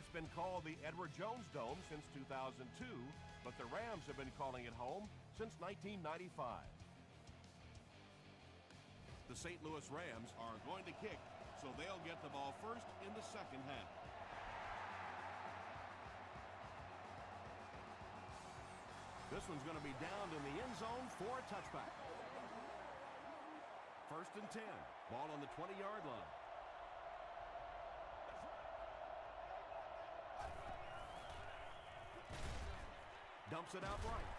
It's been called the Edward Jones Dome since 2002, but the Rams have been calling it home since 1995. The St. Louis Rams are going to kick, so they'll get the ball first in the second half. This one's going to be down in the end zone for a touchback. 1st and 10. Ball on the 20-yard line. Dumps it out right.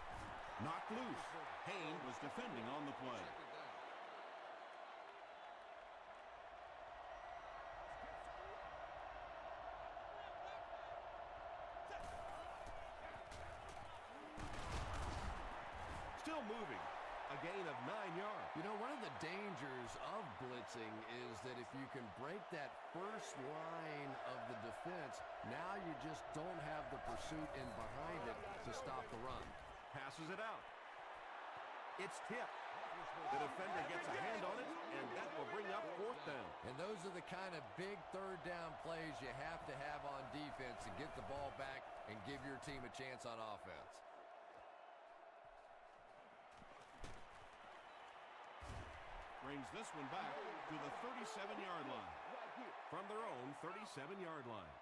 Knocked loose. Hayne was defending on the play. Still moving. A gain of 9 yards. You know, one of the dangers of blitzing is that if you can break that first line of the defense, now you just don't have the pursuit in behind it to stop the run. Passes it out. It's tipped. The defender gets a hand on it, and that will bring up 4th down. And those are the kind of big 3rd down plays you have to have on defense to get the ball back and give your team a chance on offense. Brings this one back to the 37-yard line. From their own 37-yard line.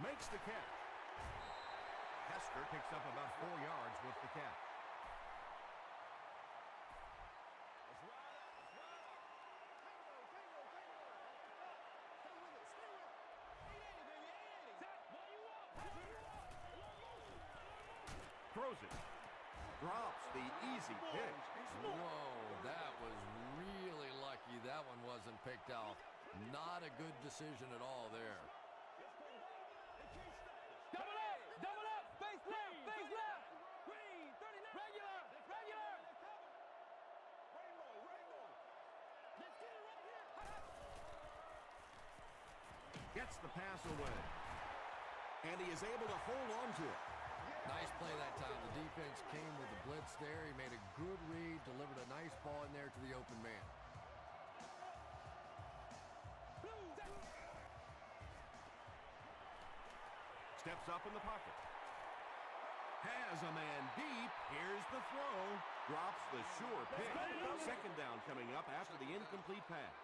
Makes the catch. Hester picks up about 4 yards with the catch. Throws it. Drops the easy pick. Whoa, that was really lucky that one wasn't picked off. Not a good decision at all there. Double up, face left. Regular. Let's get it right here. Gets the pass away. And he is able to hold on to it. Nice play that time. The defense came with the blitz there. He made a good read, delivered a nice ball in there to the open man. Steps up in the pocket. Has a man deep. Here's the throw. Drops the sure pick. 2nd down coming up after the incomplete pass.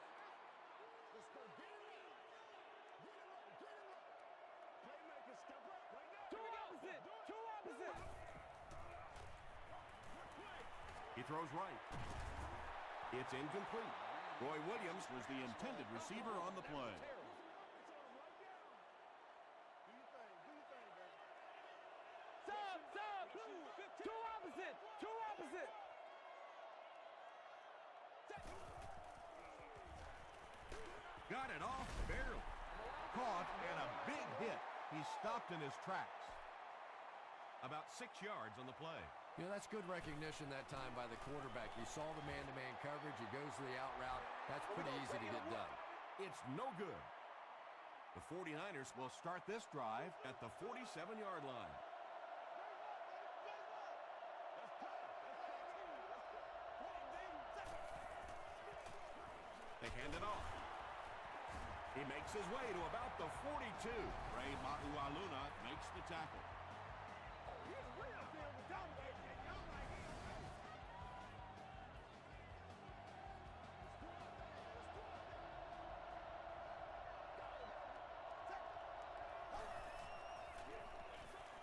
Let's go. Get it right. Playmaker, step up right now. Two opposite. He throws right. It's incomplete. Roy Williams was the intended receiver on the play. Two opposite. Got it off barely. Caught and a big hit. He stopped in his tracks. About 6 yards on the play. You know, that's good recognition that time by the quarterback. He saw the man-to-man coverage. He goes to the out route. That's pretty easy to get done. It's no good. The 49ers will start this drive at the 47-yard line. They hand it off. He makes his way to about the 42. Ray Maualuna makes the tackle.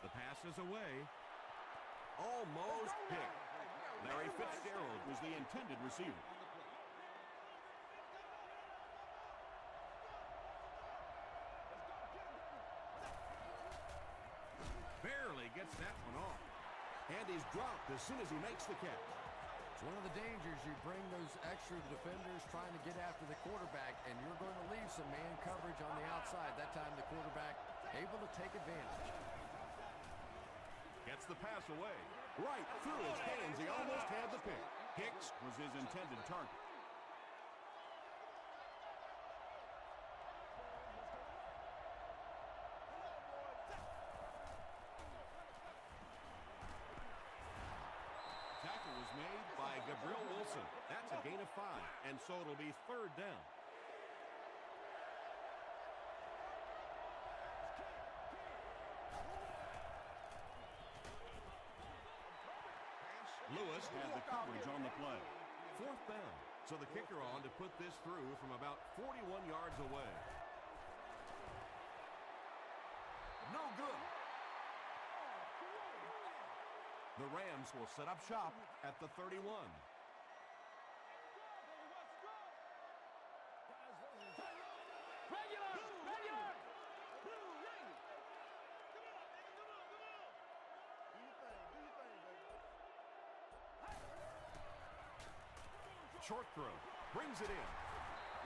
The pass is away. Almost picked. Larry Fitzgerald was the intended receiver. Barely gets that one off. And he's dropped as soon as he makes the catch. It's one of the dangers. You bring those extra defenders trying to get after the quarterback, and you're going to leave some man coverage on the outside. That time the quarterback able to take advantage. Gets the pass away. Right through his hands. He almost had the pick. Hicks was his intended target. by Gabriel Wilson. That's a gain of 5, and so it'll be 3rd down. Lewis had the coverage on the play. 4th down. So the kicker on to put this through from about 41 yards away. No good. The Rams will set up shop at the 31. Short throw. Brings it in.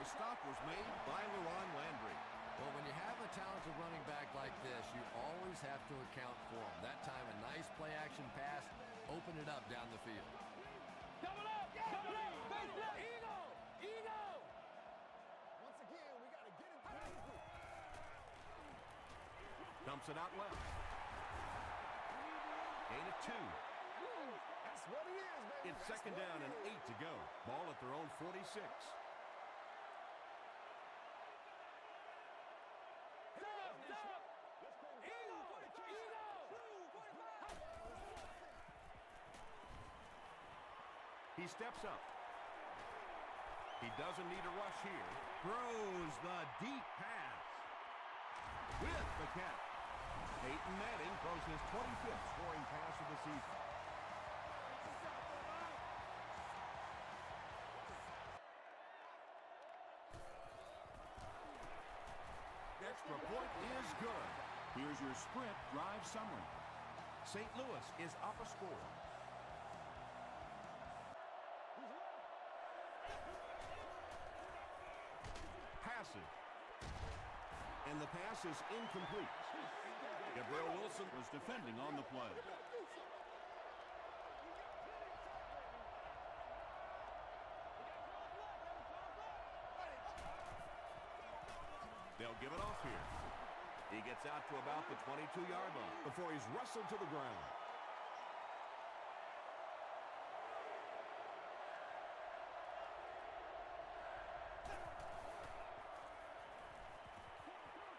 The stop was made by LaRon Landry. Well, when you have a talented running back like this, you always have to account for him. That time, a nice play-action pass, open it up down the field. Double up! Double up! Base left! Eagle! Eagle! Once again, we got to get it through. Dumps it out left. Gain of 2. That's what it is, baby. It's 2nd down and 8 to go. Ball at their own 46. He steps up. He doesn't need a rush here. Throws the deep pass. With the catch. Peyton Manning throws his 25th scoring pass of the season. Extra point is good. Here's your sprint drive summary. St. Louis is up a score. Passes. And the pass is incomplete. Gabriel Wilson was defending on the play. They'll give it off here. He gets out to about the 22-yard line before he's wrestled to the ground.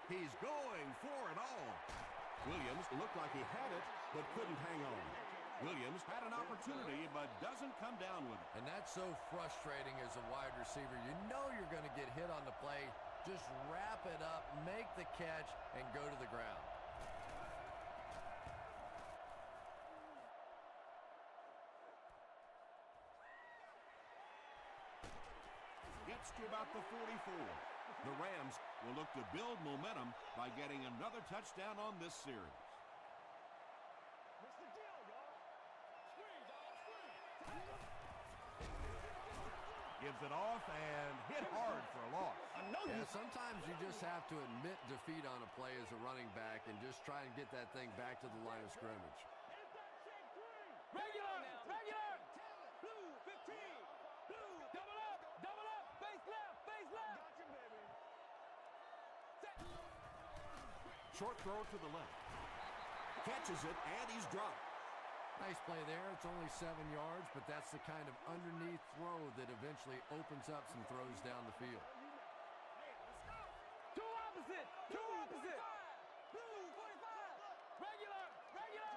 He's going for it all. Williams looked like he had it, but couldn't hang on. Williams had an opportunity, but doesn't come down with it. And that's so frustrating as a wide receiver. You know you're going to get hit on the play. Just wrap it up, make the catch, and go to the ground. Gets to about the 44. The Rams will look to build momentum by getting another touchdown on this series. Gives it off and hit hard for a loss. Yeah, sometimes you just have to admit defeat on a play as a running back and just try and get that thing back to the line of scrimmage. Regular! Regular! Blue, 15! Blue, double up! Double up! Base left! Base left! Gotcha, baby. Set. Short throw to the left. Catches it, and he's dropped. Nice play there. It's only 7 yards, but that's the kind of underneath throw that eventually opens up some throws down the field. Two opposite! Two opposite! Blue, 45! Regular! Regular!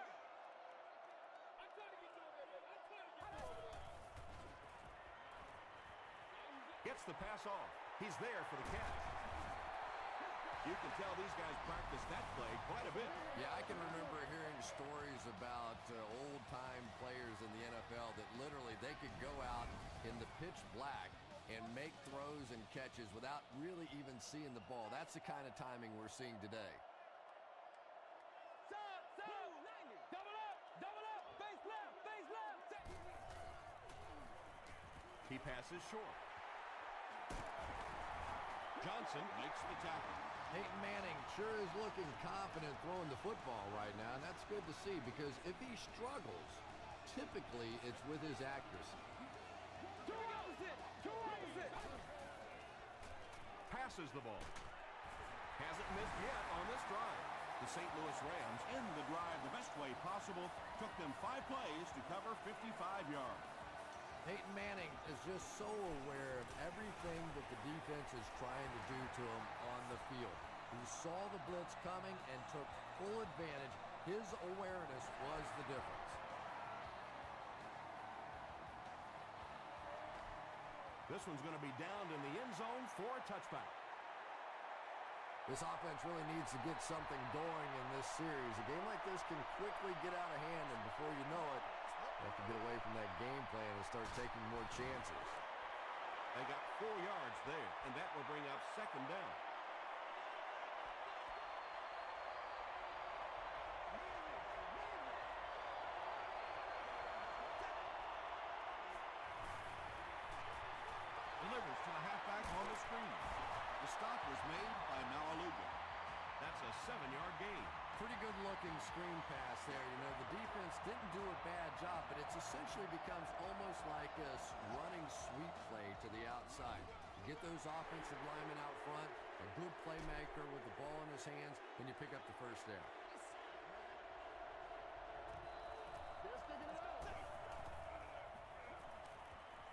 I'm trying to get you over there, baby. I'm trying to get you over there. Gets the pass off. He's there for the catch. You can tell these guys practice that play quite a bit. Yeah, I can remember hearing stories about old-time players in the NFL that literally they could go out in the pitch black and make throws and catches without really even seeing the ball. That's the kind of timing we're seeing today. Stop! Stop! Double up! Double up! Base left! Base left! Set. He passes short. Johnson makes the tackle. Peyton Manning sure is looking confident throwing the football right now, and that's good to see because if he struggles, typically it's with his accuracy. Two opposite! Two opposite! Passes the ball. Hasn't missed yet on this drive. The St. Louis Rams end the drive the best way possible. Took them 5 plays to cover 55 yards. Peyton Manning is just so aware of everything that the defense is trying to do to him on the field. He saw the blitz coming and took full advantage. His awareness was the difference. This one's going to be down in the end zone for a touchback. This offense really needs to get something going in this series. A game like this can quickly get out of hand, and before you know it, you have to get away from that game plan and start taking more chances. They got 4 yards there, and that will bring up second down. Delivers to the halfback on the screen. The stop was made by Malaluga. That's a 7-yard gain. Pretty good-looking screen pass there. You know, the defense didn't do a bad job, but it's essentially becomes almost like a running sweep play to the outside. You get those offensive linemen out front, a good playmaker with the ball in his hands, and you pick up the first down.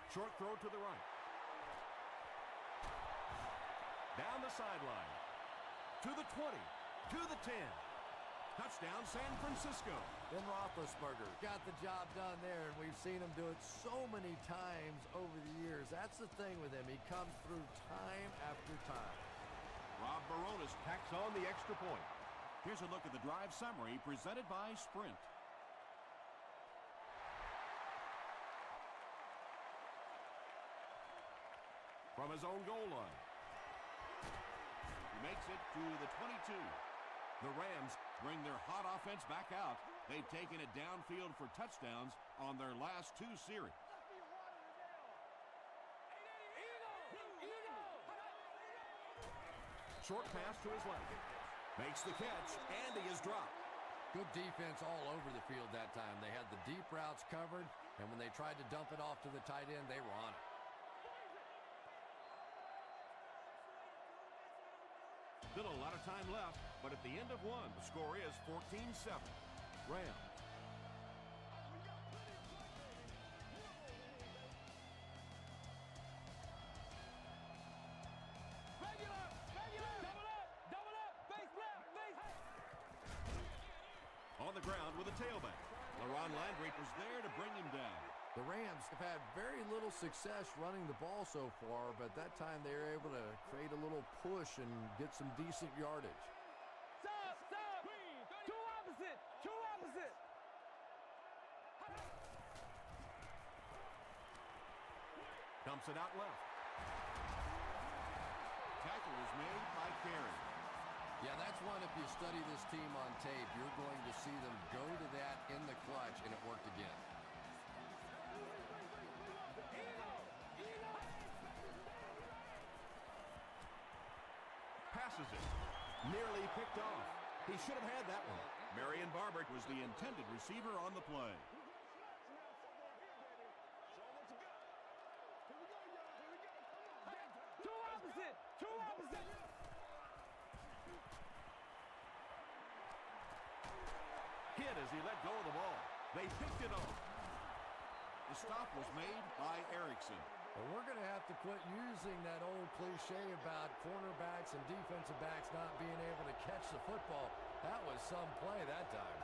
Short throw to the right. Down the sideline. To the 20. To the 10. Touchdown, San Francisco. Ben Roethlisberger got the job done there, and we've seen him do it so many times over the years. That's the thing with him. He comes through time after time. Rob Baronis tacks on the extra point. Here's a look at the drive summary presented by Sprint. From his own goal line. He makes it to the 22. The Rams bring their hot offense back out. They've taken it downfield for touchdowns on their last 2 series. Short pass to his left. Makes the catch, and he is dropped. Good defense all over the field that time. They had the deep routes covered, and when they tried to dump it off to the tight end, they were on it. Still a lot of time left, but at the end of 1, the score is 14-7. Rams. On the ground with a tailback. LaRon Landry was there to bring him down. The Rams have had very little success running the ball so far, but that time they were able to create a little push and get some decent yardage. Stop! Stop! Two opposite! Two opposite! Dumps it out left. Tackle is made by Carey. Yeah, that's one, if you study this team on tape, you're going to see them go to that in the clutch, and it worked again. Passes it. Nearly picked off. He should have had that one. Marion Barbert was the intended receiver on the play. Two opposite! Two opposite! Hit as he let go of the ball. They picked it off. The stop was made by Erickson. Well, we're going to have to quit using that old cliche about cornerbacks and defensive backs not being able to catch the football. That was some play that time.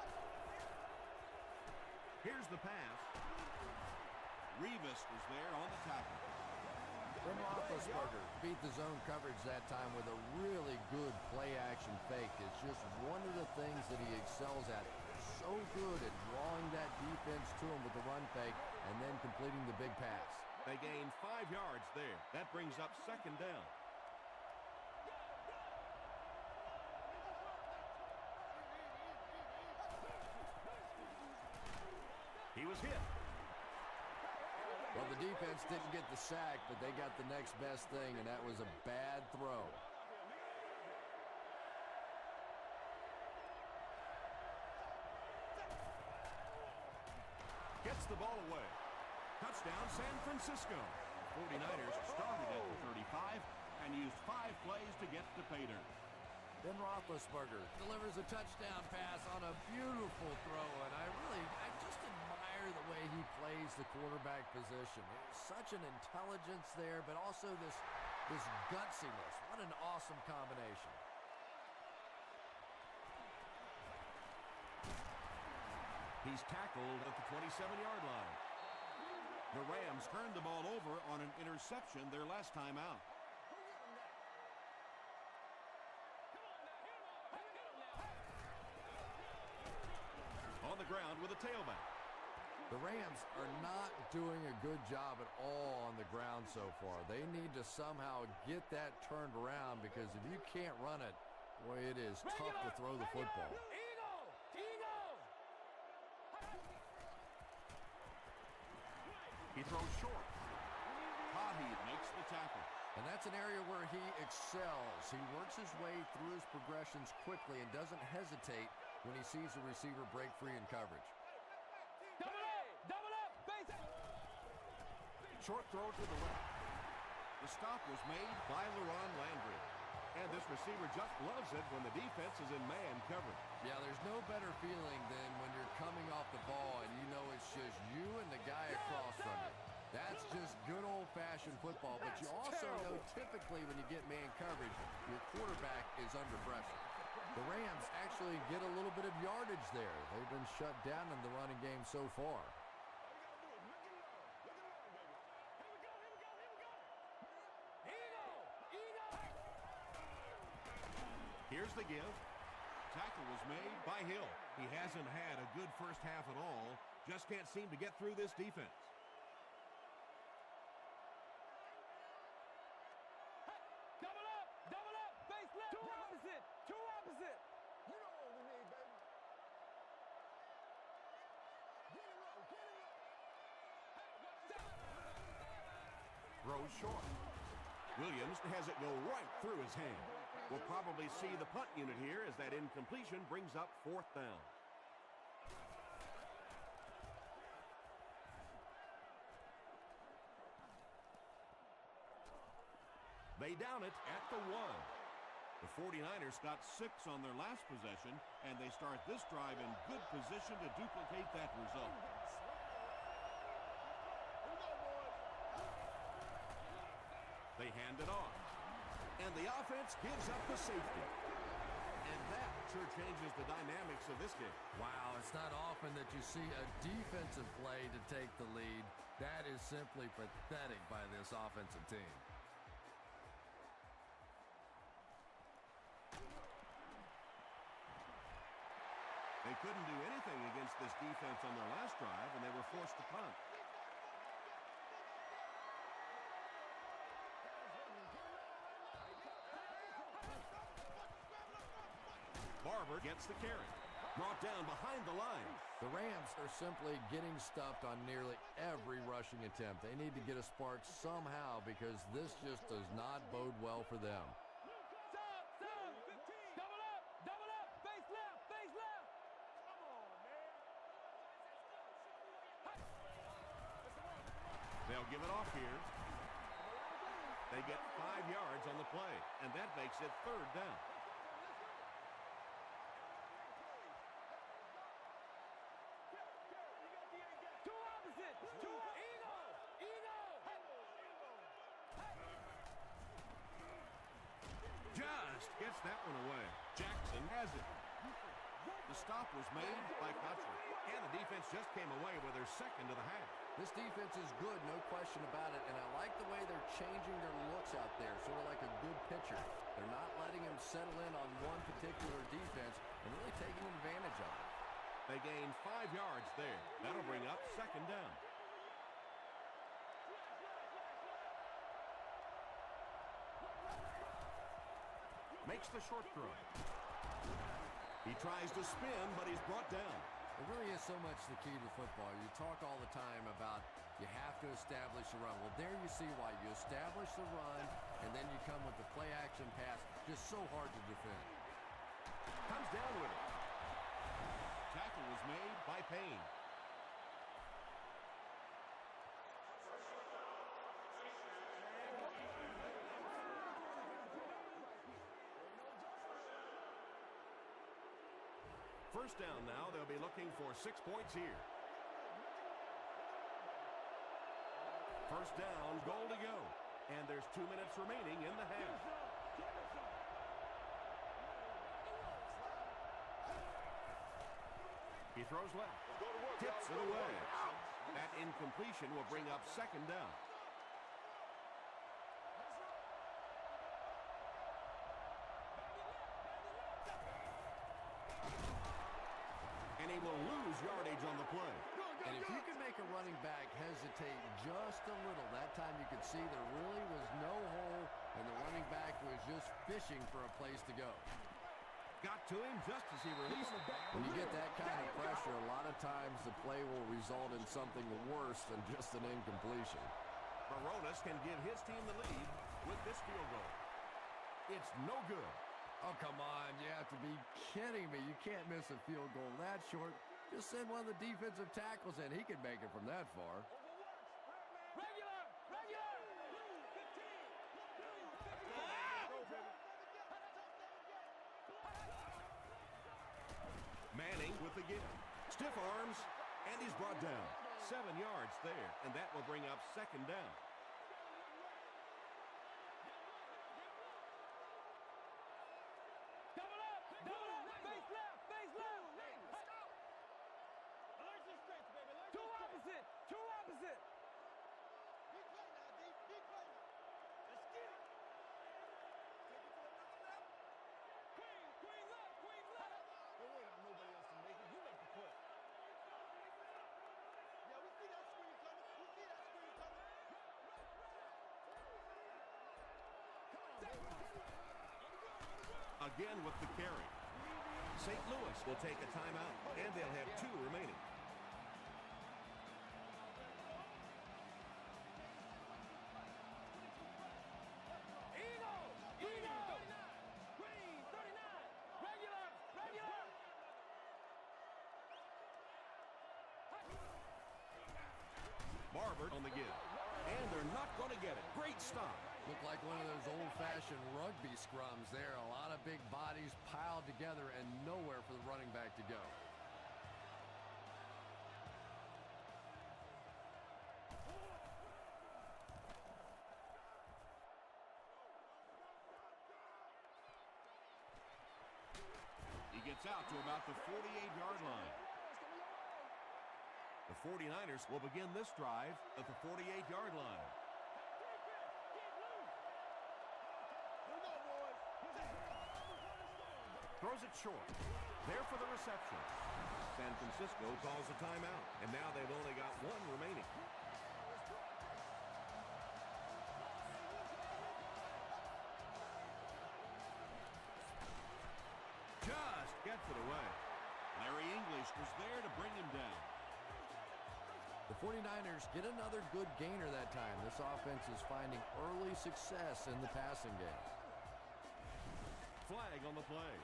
Here's the pass. Revis was there on the tackle. Ben Roethlisberger beat the zone coverage that time with a really good play-action fake. It's just one of the things that he excels at. So good at drawing that defense to him with the run fake and then completing the big pass. They gain 5 yards there. That brings up second down. He was hit. Well, the defense didn't get the sack, but they got the next best thing, and that was a bad throw. Gets the ball away. Touchdown, San Francisco. 49ers started at the 35 and used 5 plays to get to pay dirt. Ben Roethlisberger delivers a touchdown pass on a beautiful throw, and I just admire the way he plays plays the quarterback position. Such an intelligence there, but also this gutsiness. What an awesome combination. He's tackled at the 27-yard line. The Rams turned the ball over on an interception their last time out. On the ground with a tailback. The Rams are not doing a good job at all on the ground so far. They need to somehow get that turned around, because if you can't run it, boy, it is tough to throw the football. He throws short. Tahi makes the tackle. And that's an area where he excels. He works his way through his progressions quickly and doesn't hesitate when he sees a receiver break free in coverage. Double up, base. Short throw to the left. The stop was made by LaRon Landry. And this receiver just loves it when the defense is in man coverage. Yeah, there's no better feeling than when you're coming off the ball and you know it's just you and the guy across from you. That's just good old-fashioned football, but you also know typically when you get man coverage, your quarterback is under pressure. The Rams actually get a little bit of yardage there. They've been shut down in the running game so far. Here's the give. Tackle was made by Hill. He hasn't had a good first half at all. Just can't seem to get through this defense. Double up, base left. Two opposite. You know what we need, baby. Get it up. Throws short. Williams has it go right through his hand. We'll probably see the punt unit here as that incompletion brings up 4th down. They down it at the 1. The 49ers got 6 on their last possession, and they start this drive in good position to duplicate that result. They hand it off. And the offense gives up the safety. And that sure changes the dynamics of this game. Wow, it's not often that you see a defensive play to take the lead. That is simply pathetic by this offensive team. They couldn't do anything against this defense on their last drive, and they were forced to punt. Barber gets the carry. Brought down behind the line. The Rams are simply getting stuffed on nearly every rushing attempt. They need to get a spark somehow, because this just does not bode well for them. Double up, base left. Come on, man. They'll give it off here. They get 5 yards on the play, and that makes it 3rd down. Just gets that one away. Jackson has it. The stop was made by Kotcher, and the defense just came away with their 2nd of the half. This defense is good, no question about it, and I like the way they're changing their looks out there, sort of like a good pitcher. They're not letting him settle in on one particular defense and really taking advantage of it. They gain 5 yards there. That'll bring up 2nd down. Makes the short throw. He tries to spin, but he's brought down. It really is so much the key to football. You talk all the time about you have to establish the run. Well, there you see why. You establish the run, and then you come with the play-action pass. Just so hard to defend. Comes down with it. Tackle was made by Payne. First down now. They'll be looking for 6 points here. First down, goal to go. And there's 2 minutes remaining in the half. He throws left. Tips it away. That incompletion will bring up second down. And he will lose yardage on the play. And if you can make a running back hesitate just a little, that time you could see there really was no hole, and the running back was just fishing for a place to go. Got to him just as he released it. When you get that kind of pressure, a lot of times the play will result in something worse than just an incompletion. Barones can give his team the lead with this field goal. It's no good. Oh, come on. You have to be kidding me. You can't miss a field goal that short. Just send one of the defensive tackles in. He can make it from that far. Regular! Regular! Manning with the give. Stiff arms, and he's brought down. 7 yards there, and that will bring up second down. Double up! Double up! Face left! Face left! Alert your strength, baby. Two opposite! Two opposite! Big play now, D. Big play now. Let's get it. Take it to another level. Queen! Queen left! Queen left! Don't wait on nobody else to make it. You make the play. Yeah, we see that screen coming. We see that screen coming. Again with the carry. St. Louis will take a timeout, and they'll have 2 remaining. Eagle! Eagle! Queen! 39! Regular! Regular! Barber on the give. And they're not going to get it. Great stop. Looked like one of those old-fashioned rugby scrums there. A lot of big bodies piled together and nowhere for the running back to go. He gets out to about the 48-yard line. The 49ers will begin this drive at the 48-yard line. Throws it short. There for the reception. San Francisco calls a timeout, and now they've only got 1 remaining. Just gets it away. Larry English was there to bring him down. The 49ers get another good gainer that time. This offense is finding early success in the passing game. Flag on the play.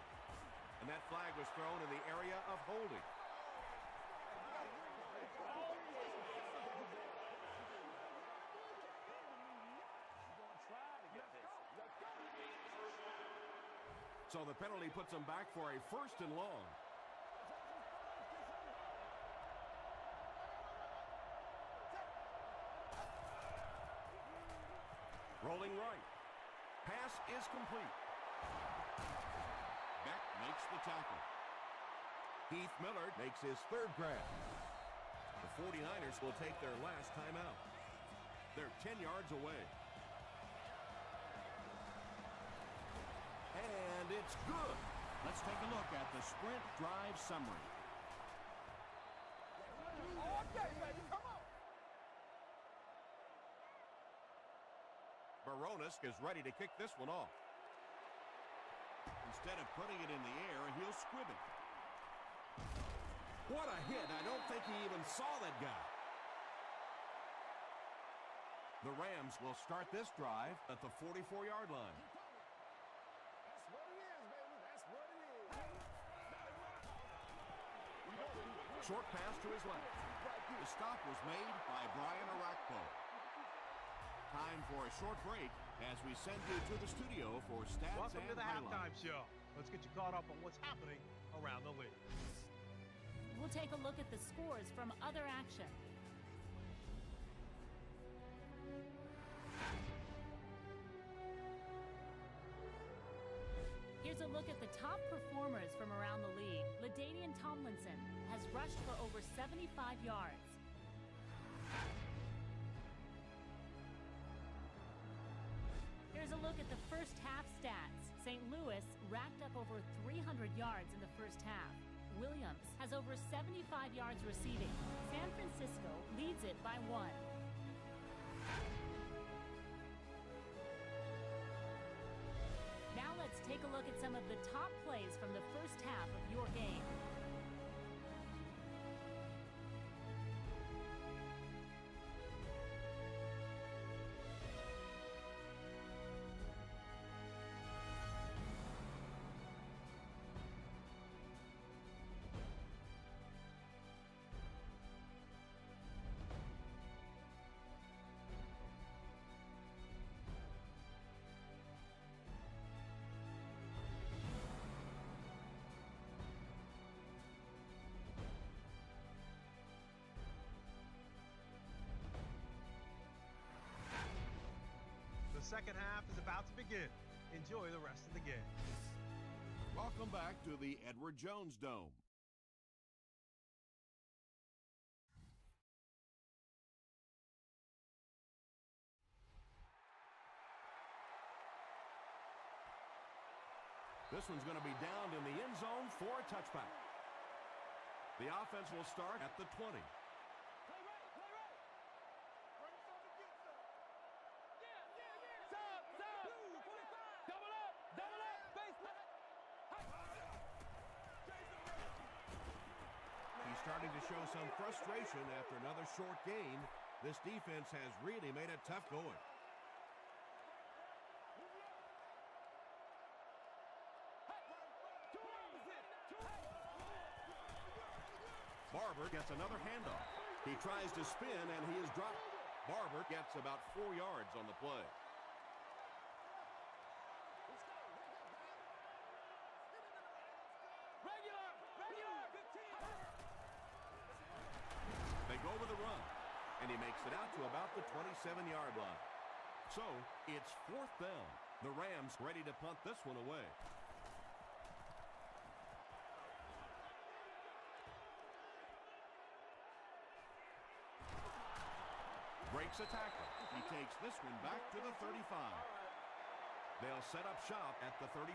And that flag was thrown in the area of holding. So the penalty puts them back for a 1st and long. Rolling right. Pass is complete. Beck makes the tackle. Heath Miller makes his 3rd grab. The 49ers will take their last timeout. They're 10 yards away. And it's good. Let's take a look at the sprint drive summary. Okay, baby, come on. Barones is ready to kick this one off. Instead of putting it in the air, he'll squib it. What a hit. I don't think he even saw that guy. The Rams will start this drive at the 44-yard line. That's what it is, baby. That's what it is. Short pass to his left. The stop was made by Brian Arakpo. Time for a short break as we send you to the studio for stats Welcome and to the halftime highlights. show. Let's get you caught up on what's happening around the league. We'll take a look at the scores from other action. a look at the top performers from around the league. LaDainian Tomlinson has rushed for over 75 yards. Here's a look at the first half stats. St. Louis racked up over 300 yards in the first half. Williams has over 75 yards receiving. San Francisco leads it by 1. Now let's take a look at some of the top plays from the first half of your game. The second half is about to begin. Enjoy the rest of the game. Welcome back to the Edward Jones Dome. This one's going to be downed in the end zone for a touchback. The offense will start at the 20. Starting to show some frustration after another short gain. This defense has really made it tough going. Barber gets another handoff. He tries to spin and he is dropped. Barber gets about 4 yards on the play. Go with the run, and he makes it out to about the 27-yard line. So, it's 4th down. The Rams ready to punt this one away. Breaks a tackle. He takes this one back to the 35. They'll set up shop at the 30.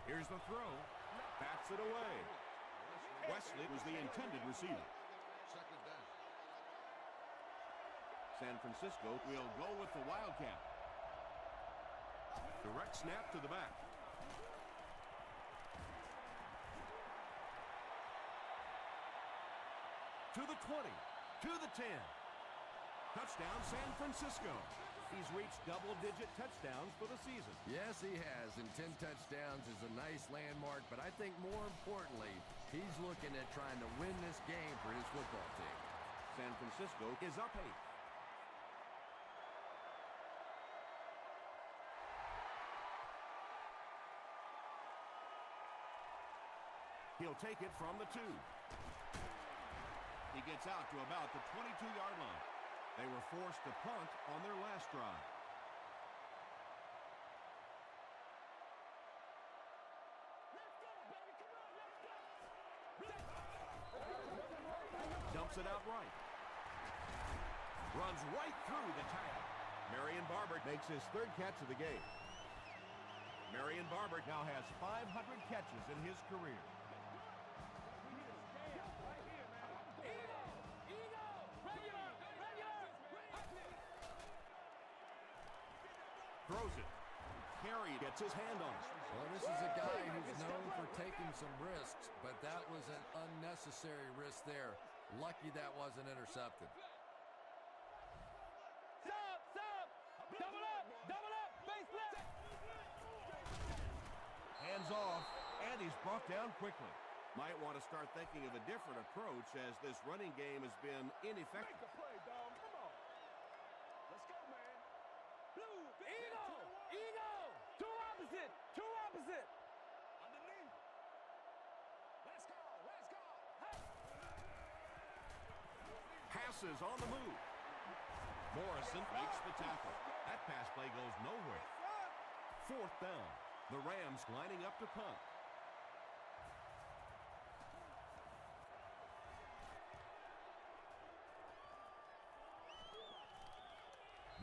Here's the throw. Bats it away. Wesley was the intended receiver. Second down. San Francisco will go with the Wildcat. Direct snap to the back. To the 20. To the 10. Touchdown, San Francisco. He's reached double-digit touchdowns for the season. Yes, he has, and 10 touchdowns is a nice landmark, but I think more importantly, he's looking at trying to win this game for his football team. San Francisco is up 8. He'll take it from the 2. He gets out to about the 22-yard line. They were forced to punt on their last drive. Dumps it out right. Runs right through the tackle. Marion Barber makes his 3rd catch of the game. Marion Barber now has 500 catches in his career. Throws it. Carey gets his hand on it. Well, this is a guy who's known for taking some risks, but that was an unnecessary risk there. Lucky that wasn't intercepted. Stop! Double up! Face left! Hands off, and he's brought down quickly. Might want to start thinking of a different approach as this running game has been ineffective. Make a play, dog. Come on. Let's go, man. Blue, Eagle! Two opposite! Underneath. Let's go! Hey. Passes on the move. Morrison makes the tackle. That pass play goes nowhere. 4th down. The Rams lining up to punt.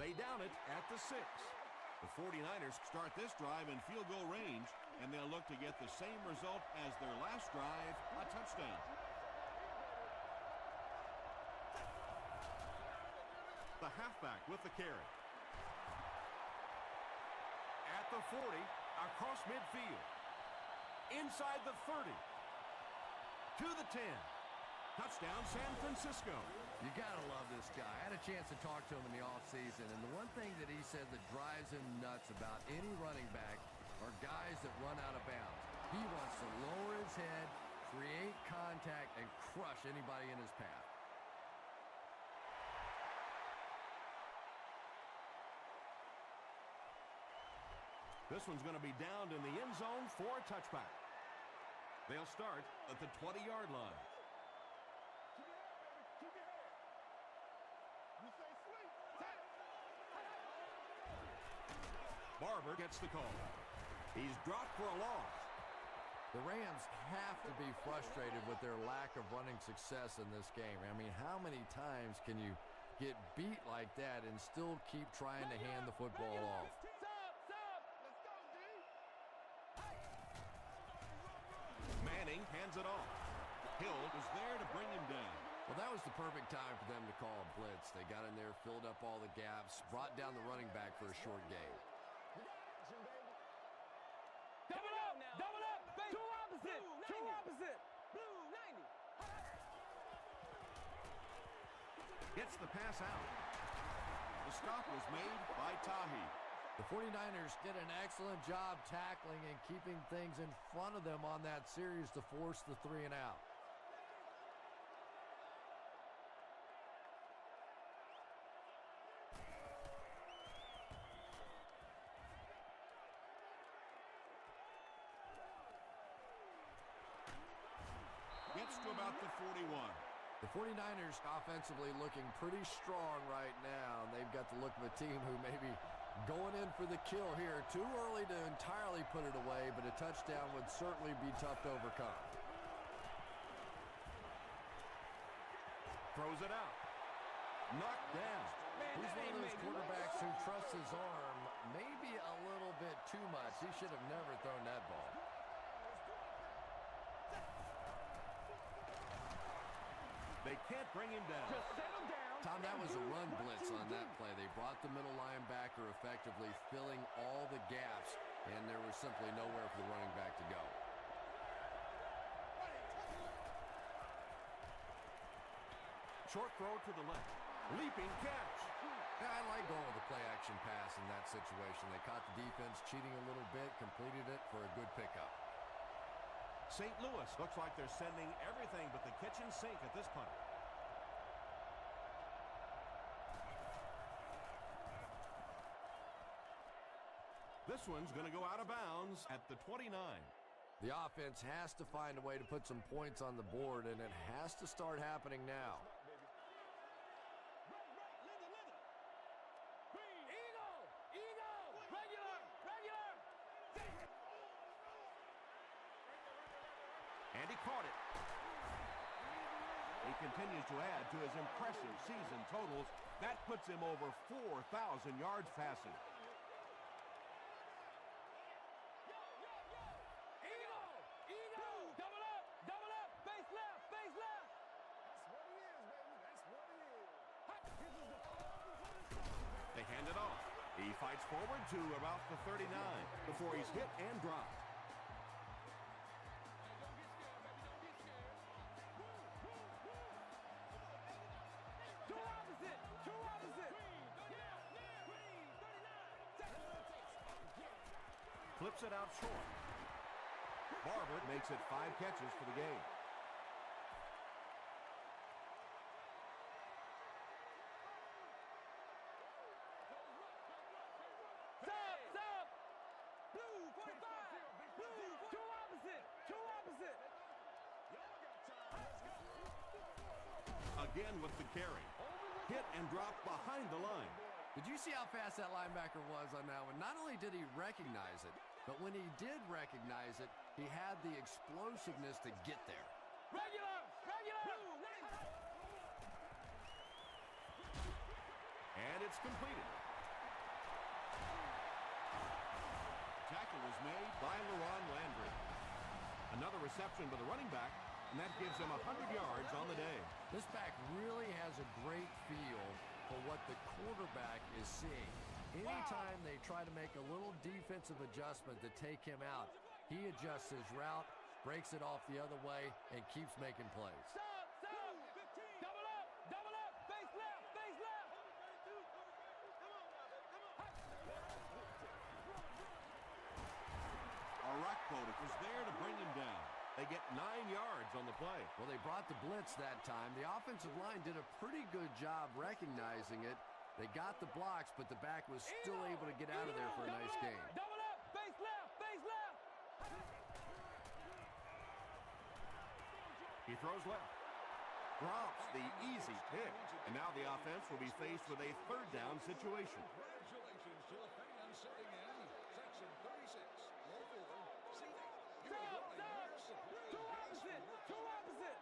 They down it at the 6. The 49ers start this drive in field goal range, and they'll look to get the same result as their last drive, a touchdown. The halfback with the carry. At the 40, across midfield. Inside the 30. To the 10. Touchdown, San Francisco. You got to love this guy. I had a chance to talk to him in the offseason, and the one thing that he said that drives him nuts about any running back are guys that run out of bounds. He wants to lower his head, create contact, and crush anybody in his path. This one's going to be downed in the end zone for a touchback. They'll start at the 20-yard line. Barber gets the call. He's dropped for a loss. The Rams have to be frustrated with their lack of running success in this game. I mean, how many times can you get beat like that and still keep trying to hand the football off? Manning hands it off. Hill was there to bring him down. Well, that was the perfect time for them to call a blitz. They got in there, filled up all the gaps, brought down the running back for a short gain. Double up now. Double up. Two opposite. Two opposite. Blue 90. Gets the pass out. The stop was made by Tahi. The 49ers did an excellent job tackling and keeping things in front of them on that series to force the 3 and out. Gets to about the 41. The 49ers offensively looking pretty strong right now. And they've got the look of a team who may be going in for the kill here. Too early to entirely put it away, but a touchdown would certainly be tough to overcome. Throws it out. Knocked down. He's one of those quarterbacks who trusts his arm maybe a little bit too much. He should have never thrown that ball. They can't bring him down. Just settle down. Tom, that was a run blitz on that play. They brought the middle linebacker effectively, filling all the gaps, and there was simply nowhere for the running back to go. Short throw to the left. Leaping catch. Yeah, I like going with the play-action pass in that situation. They caught the defense cheating a little bit, completed it for a good pickup. St. Louis looks like they're sending everything but the kitchen sink at this point. This one's going to go out of bounds at the 29. The offense has to find a way to put some points on the board, and it has to start happening now. And he caught it. He continues to add to his impressive season totals. That puts him over 4,000 yards passing. Double up, base left. They hand it off. He fights forward to about the 39 before he's hit and dropped. Two opposite. Flips it out short. Barber makes it 5 catches for the game. Stop. Blue 45. Blue. Two opposite. Again with the carry. Hit and drop behind the line. Did you see how fast that linebacker was on that one? Not only did he recognize it, but when he did recognize it, he had the explosiveness to get there. Regular! Regular! And it's completed. Tackle was made by LaRon Landry. Another reception by the running back, and that gives him 100 yards on the day. This back really has a great feel for what the quarterback is seeing. Anytime they try to make a little defensive adjustment to take him out, he adjusts his route, breaks it off the other way, and keeps making plays. Stop! Stop! Double up! Double up! Face left! Face left! Arakpo was there to bring him down. They get 9 yards on the play. Well, they brought the blitz that time. The offensive line did a pretty good job recognizing it. They got the blocks, but the back was still able to get out of there for a nice gain. Double up! Face left! Face left! He throws left. Drops the easy pick. And now the offense will be faced with a third down situation. Congratulations to the fans sitting in section 36, row 4, seating. You are Stop! joined Stop! here supporting Two opposite! Two opposite!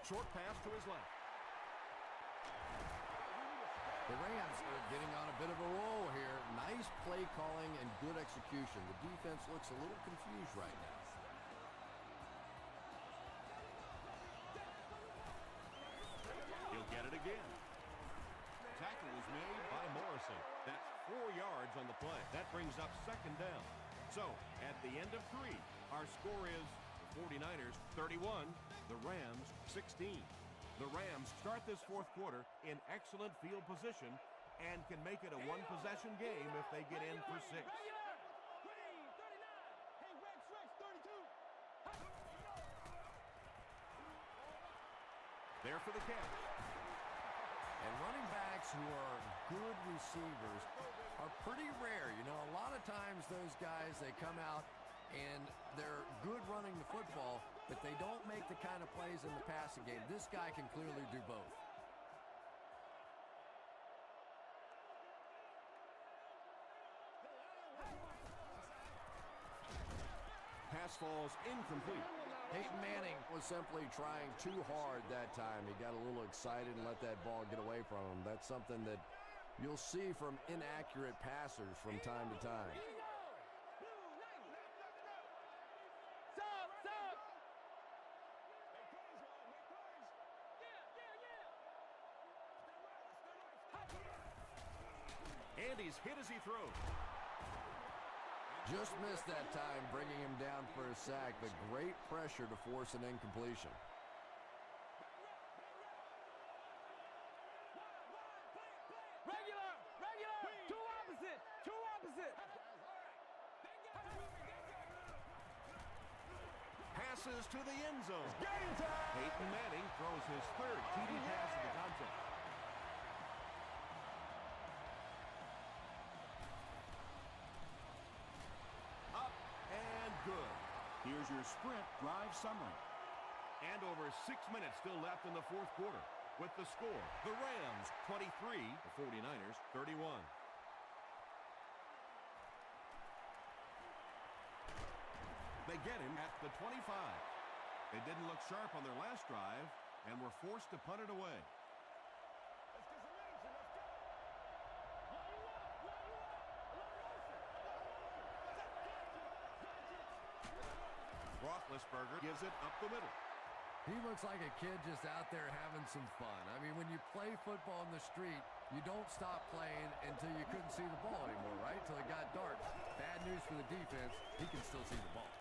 Short pass to his left. The Rams are getting on a bit of a roll here. Nice play calling and good execution. The defense looks a little confused right now. He'll get it again. Tackle was made by Morrison. That's 4 yards on the play. That brings up second down. So, at the end of 3, our score is the 49ers 31, the Rams 16. The Rams start this fourth quarter in excellent field position and can make it a one-possession game if they get in for 6. Regular! Queen, 39! Hey, Red Stretch, 32! There for the catch. And running backs who are good receivers are pretty rare. You know, a lot of times those guys, they come out and they're good running the football, but they don't make the kind of plays in the passing game. This guy can clearly do both. Pass falls incomplete. Peyton Manning was simply trying too hard that time. He got a little excited and let that ball get away from him. That's something that you'll see from inaccurate passers from time to time. Stop! Stop! Andy's hit as he throws. Just missed that time, bringing him down for a sack, but great pressure to force an incompletion. Regular! Regular! Two opposite! Two opposite! Passes to the end zone. Game time! Peyton Manning throws his third TD pass of the contest. Up and good. Here's your sprint drive summary. And over 6 minutes still left in the fourth quarter. With the score, the Rams 23, the 49ers 31. They get him at the 25. They didn't look sharp on their last drive and were forced to punt it away. Roethlisberger gives it up the middle. He looks like a kid just out there having some fun. I mean, when you play football in the street, you don't stop playing until you couldn't see the ball anymore, right? Till it got dark. Bad news for the defense. He can still see the ball.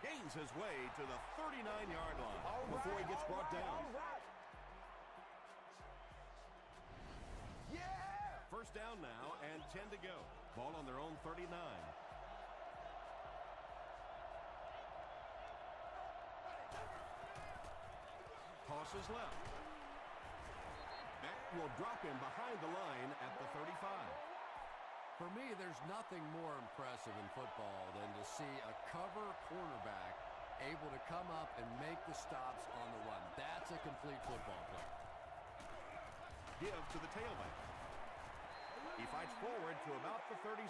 Gains his way to the 39-yard line before he gets brought down. Yeah! First down now and 10 to go. Ball on their own 39. Tosses left. Beck will drop him behind the line at the 35. For me, there's nothing more impressive in football than to see a cover cornerback able to come up and make the stops on the run. That's a complete football player. Give to the tailback. He fights forward to about the 36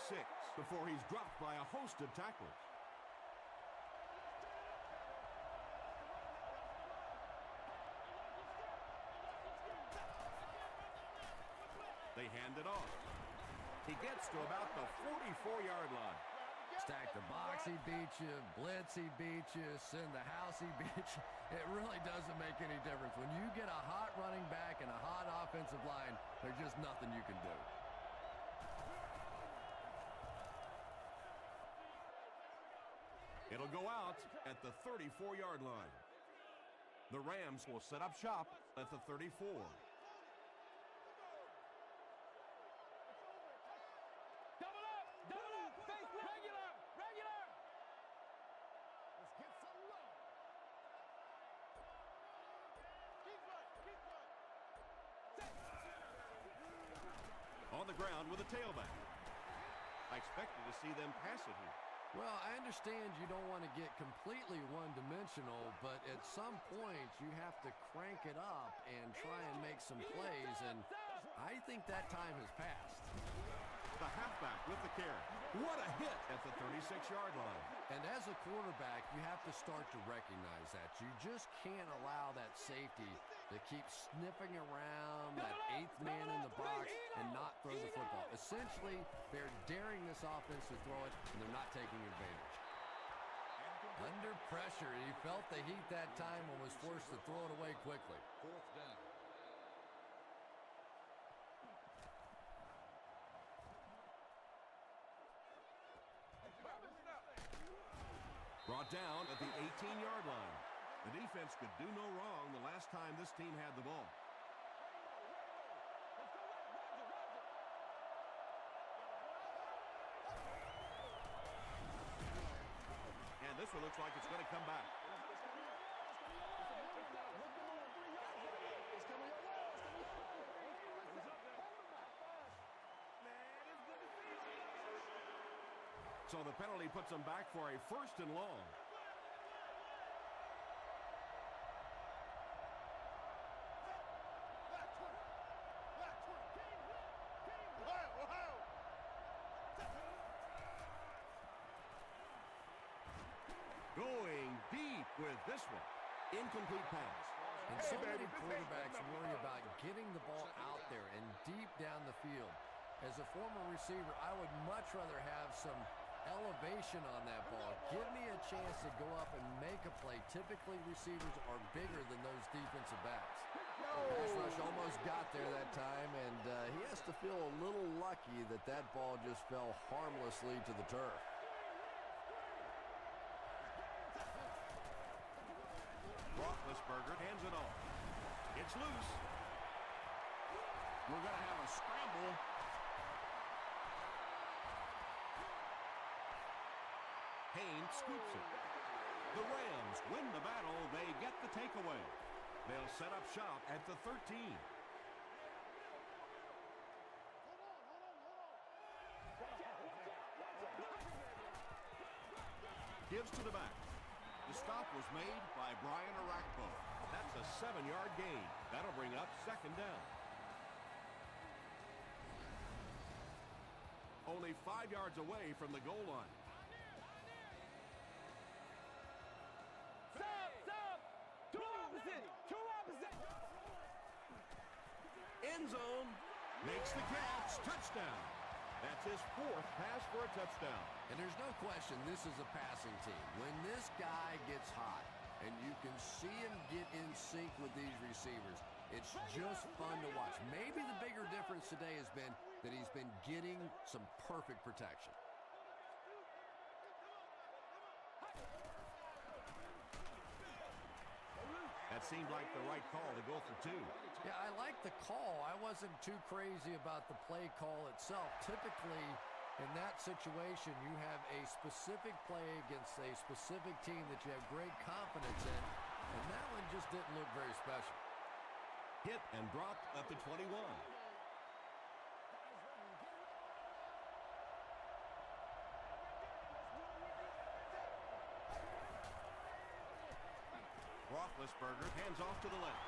before he's dropped by a host of tacklers. They hand it off. He gets to about the 44-yard line. Stack the box, he beat you. Blitz, he beat you. Send the house, he beat you. It really doesn't make any difference. When you get a hot running back and a hot offensive line, there's just nothing you can do. It'll go out at the 34-yard line. The Rams will set up shop at the 34. Double up, face regular. Let's get some love. On the ground with a tailback. I expected to see them pass it here. Well, I understand you don't want to get completely one-dimensional, but at some point you have to crank it up and try and make some plays, and I think that time has passed. The halfback with the carry. What a hit at the 36-yard line. And as a quarterback, you have to start to recognize that. You just can't allow that safety to keep sniffing around that eighth man in the box and not throw the football. Essentially, they're daring this offense to throw it, and they're not taking advantage. Under pressure, he felt the heat that time and was forced to throw it away quickly. Fourth down. Brought down at the 18-yard line. The defense could do no wrong the last time this team had the ball. And this one looks like it's going to come back. So the penalty puts them back for a first and long. Going deep with this one. Incomplete pass. And so many quarterbacks worry about getting the ball out there and deep down the field. As a former receiver, I would much rather have some elevation on that ball. Give me a chance to go up and make a play. Typically, receivers are bigger than those defensive backs. Pass rush almost got there that time, and he has to feel a little lucky that that ball just fell harmlessly to the turf. Roethlisberger hands it off. It's loose. We're going to have a scramble. Haynes scoops it. The Rams win the battle. They get the takeaway. They'll set up shop at the 13. Gives to the back. The stop was made by Brian Arakpo. That's a 7-yard gain. That'll bring up second down. Only 5 yards away from the goal line. End zone. Makes the catch. Touchdown. That's his fourth pass for a touchdown. And there's no question this is a passing team. When this guy gets hot and you can see him get in sync with these receivers, it's just fun to watch. Maybe the bigger difference today has been that he's been getting some perfect protection. That seemed like the right call to go for two. Yeah, I like the call. I wasn't too crazy about the play call itself. Typically, in that situation, you have a specific play against a specific team that you have great confidence in, and that one just didn't look very special. Hit and dropped at the 21. Roethlisberger hands off to the left.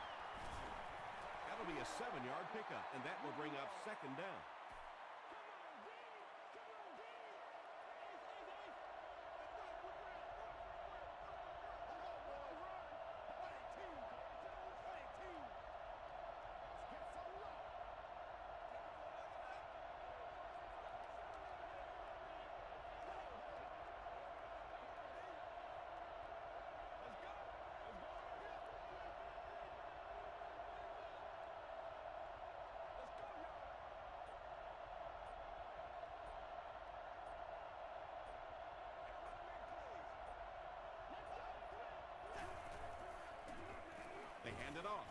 That'll be a 7-yard pickup, and that will bring up second down. They hand it off.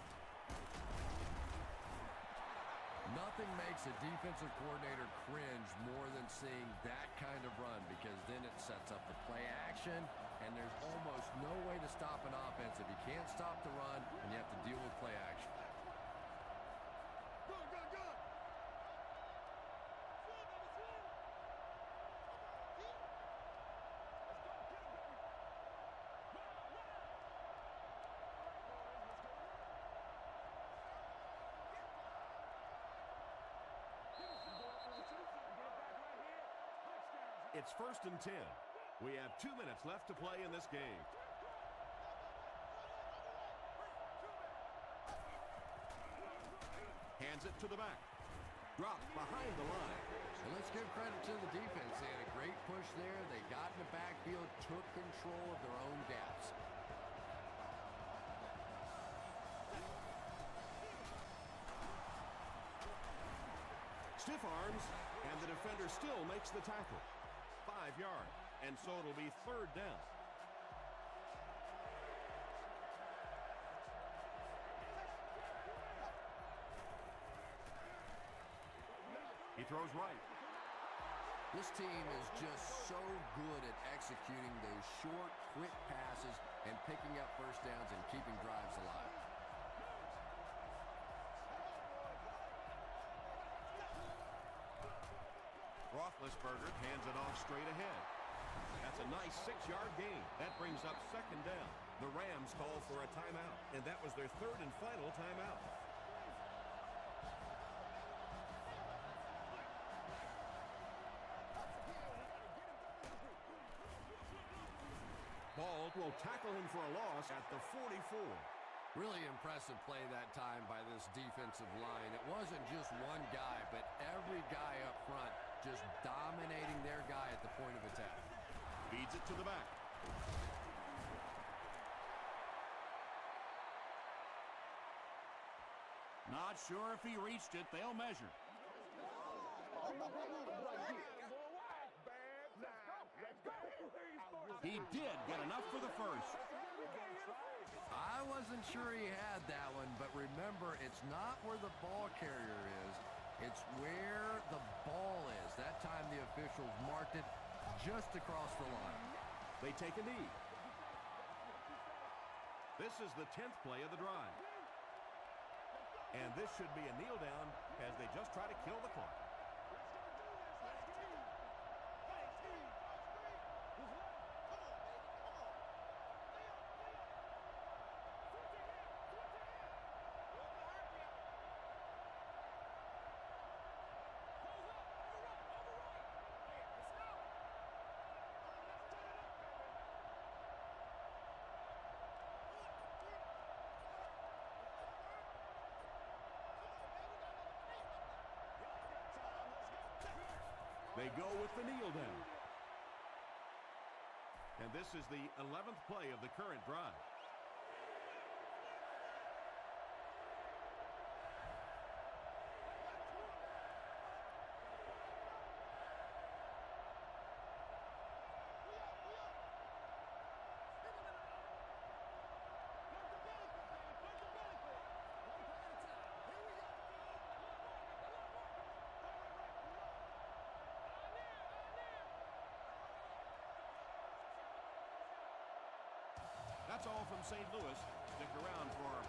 Nothing makes a defensive coordinator cringe more than seeing that kind of run, because then it sets up the play action, and there's almost no way to stop an offense if you can't stop the run and you have to deal with play action. Good, good, good. It's 1st and 10. We have 2 minutes left to play in this game. Hands it to the back. Dropped behind the line. So let's give credit to the defense. They had a great push there. They got in the backfield, took control of their own gaps. Stiff arms, and the defender still makes the tackle. 5 yards, and so it'll be 3rd down. He throws right. This team is just so good at executing those short, quick passes and picking up first downs and keeping drives alive. Roethlisberger hands it off straight ahead. That's a nice 6-yard gain. That brings up 2nd down. The Rams call for a timeout, and that was their 3rd and final timeout. Ball will tackle him for a loss at the 44. Really impressive play that time by this defensive line. It wasn't just one guy, but every guy up front just dominating their guy at the point of attack. Feeds it to the back. Not sure if he reached it. They'll measure. He did get enough for the first. I wasn't sure he had that one, but remember, it's not where the ball carrier is. It's where the ball is. That time the officials marked it just across the line. They take a knee. This is the 10th play of the drive. And this should be a kneel down as they just try to kill the clock. They go with the kneel down. And this is the 11th play of the current drive. That's all from St. Louis. Stick around for our